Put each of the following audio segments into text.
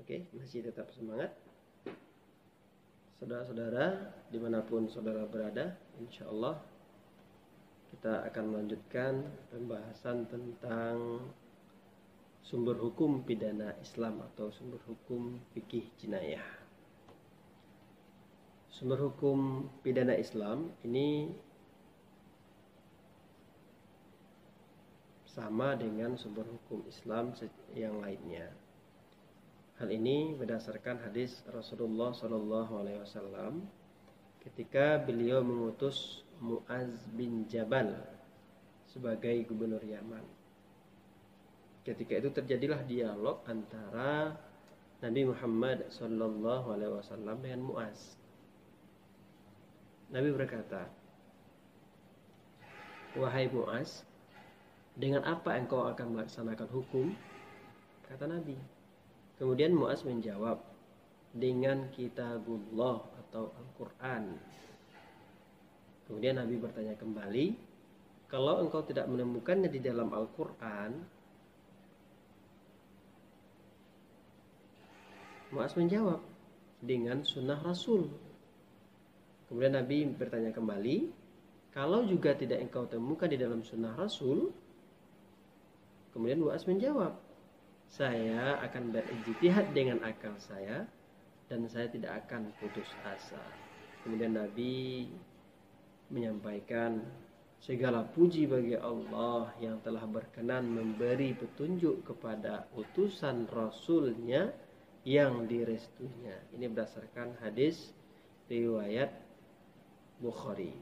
Oke, masih tetap semangat. Saudara-saudara, dimanapun saudara berada, insya Allah kita akan melanjutkan pembahasan tentang sumber hukum pidana Islam atau sumber hukum fikih jinayah. Sumber hukum pidana Islam ini sama dengan sumber hukum Islam yang lainnya. Hal ini berdasarkan hadis Rasulullah SAW ketika beliau mengutus Muaz bin Jabal sebagai gubernur Yaman. Ketika itu terjadilah dialog antara Nabi Muhammad SAW dengan Muaz. Nabi berkata, "Wahai Muaz, dengan apa engkau akan melaksanakan hukum?" Kata Nabi. Kemudian Muaz menjawab, "Dengan kitabullah atau Al-Quran." Kemudian Nabi bertanya kembali, "Kalau engkau tidak menemukannya di dalam Al-Quran?" Muaz menjawab, "Dengan sunnah Rasul." Kemudian Nabi bertanya kembali, "Kalau juga tidak engkau temukan di dalam sunnah Rasul?" Kemudian Muaz menjawab, "Saya akan berijtihad dengan akal saya dan saya tidak akan putus asa." Kemudian Nabi menyampaikan, "Segala puji bagi Allah yang telah berkenan memberi petunjuk kepada utusan Rasulnya yang direstuinya." Ini berdasarkan hadis riwayat Bukhari.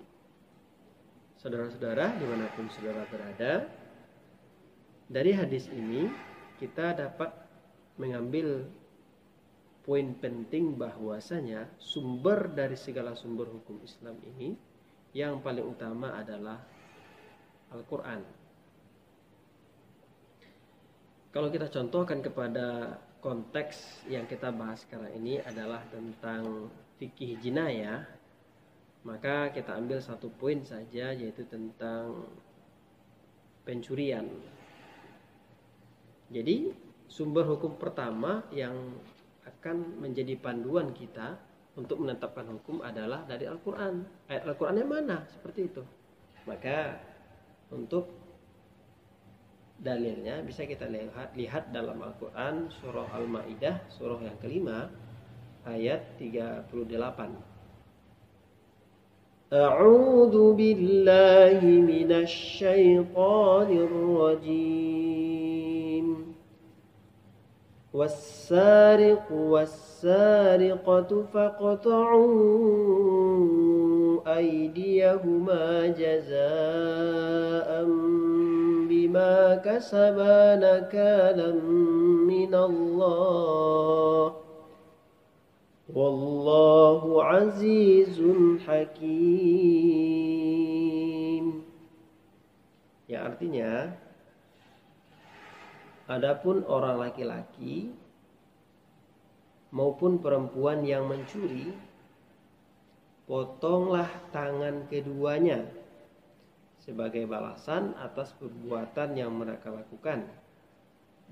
Saudara-saudara, dimanapun saudara berada, dari hadis ini kita dapat mengambil poin penting bahwasanya sumber dari segala sumber hukum Islam ini yang paling utama adalah Al-Quran. Kalau kita contohkan kepada konteks yang kita bahas sekarang ini adalah tentang fikih jinayah, maka kita ambil satu poin saja, yaitu tentang pencurian. Jadi sumber hukum pertama yang akan menjadi panduan kita untuk menetapkan hukum adalah dari Al-Quran. Ayat Al-Quran yang mana? Seperti itu. Maka untuk dalilnya bisa kita lihat dalam Al-Quran surah Al-Maidah, surah yang kelima, ayat 38. A'udzu billahi minasy syaithanir rajim. Was-sariqu was-sariqatu faqta'u aydiyahuma jazaa'an bima kasaba nakalan minallah. Wallahu azizun hakim. Yang artinya, adapun orang laki-laki maupun perempuan yang mencuri, potonglah tangan keduanya sebagai balasan atas perbuatan yang mereka lakukan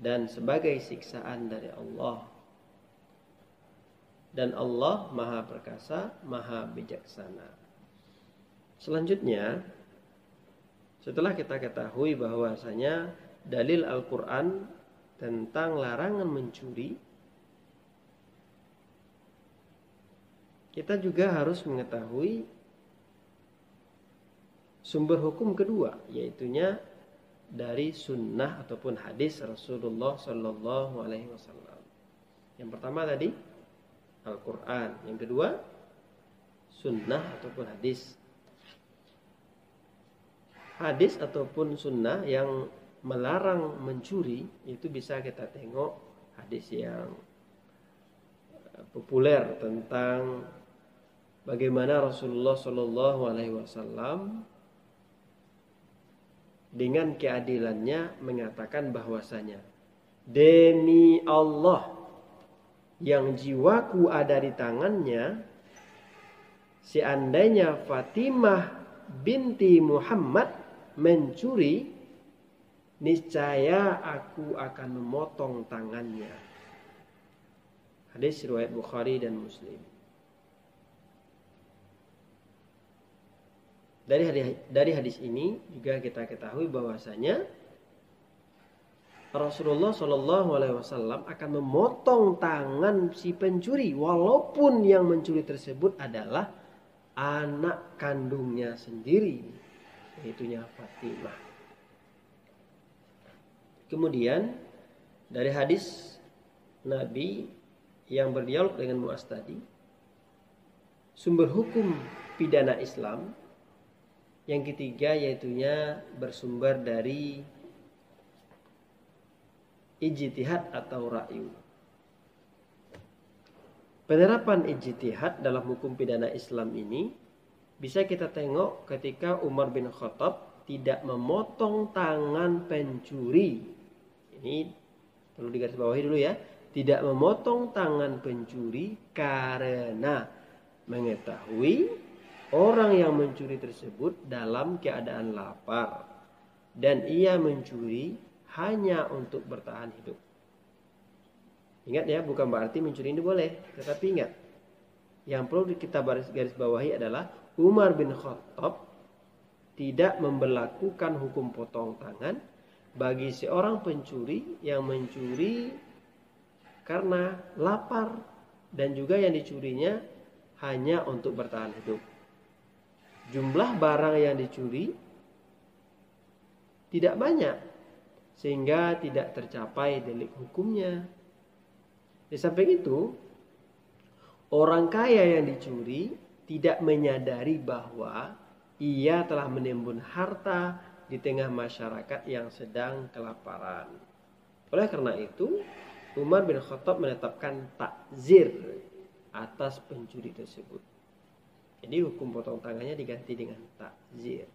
dan sebagai siksaan dari Allah. Dan Allah Maha Perkasa, Maha Bijaksana. Selanjutnya, setelah kita ketahui bahwasanya dalil Al-Quran tentang larangan mencuri, kita juga harus mengetahui sumber hukum kedua, yaitunya dari sunnah ataupun hadis Rasulullah SAW. Yang pertama tadi Al-Quran, yang kedua sunnah ataupun hadis. Hadis ataupun sunnah yang melarang mencuri itu bisa kita tengok hadis yang populer tentang bagaimana Rasulullah SAW dengan keadilannya mengatakan bahwasanya, "Demi Allah yang jiwaku ada di tangannya, seandainya Fatimah binti Muhammad mencuri, niscaya aku akan memotong tangannya." Hadis riwayat Bukhari dan Muslim. Dari hadis ini juga kita ketahui bahwasanya Rasulullah Shallallahu Alaihi Wasallam akan memotong tangan si pencuri, walaupun yang mencuri tersebut adalah anak kandungnya sendiri, yaitunya Fatimah. Kemudian dari hadis Nabi yang berdialog dengan Mu'az tadi, sumber hukum pidana Islam yang ketiga yaitunya bersumber dari ijtihad atau ra'yu. Penerapan ijtihad dalam hukum pidana Islam ini bisa kita tengok ketika Umar bin Khattab tidak memotong tangan pencuri. Ini perlu digarisbawahi dulu ya. Tidak memotong tangan pencuri karena mengetahui orang yang mencuri tersebut dalam keadaan lapar dan ia mencuri hanya untuk bertahan hidup. Ingat ya, bukan berarti mencuri ini boleh, tetapi ingat, yang perlu kita garis bawahi adalah Umar bin Khattab tidak memberlakukan hukum potong tangan bagi seorang pencuri yang mencuri karena lapar dan juga yang dicurinya hanya untuk bertahan hidup. Jumlah barang yang dicuri tidak banyak sehingga tidak tercapai delik hukumnya. Di samping itu, orang kaya yang dicuri tidak menyadari bahwa ia telah menimbun harta di tengah masyarakat yang sedang kelaparan. Oleh karena itu, Umar bin Khattab menetapkan takzir atas pencuri tersebut. Jadi hukum potong tangannya diganti dengan takzir.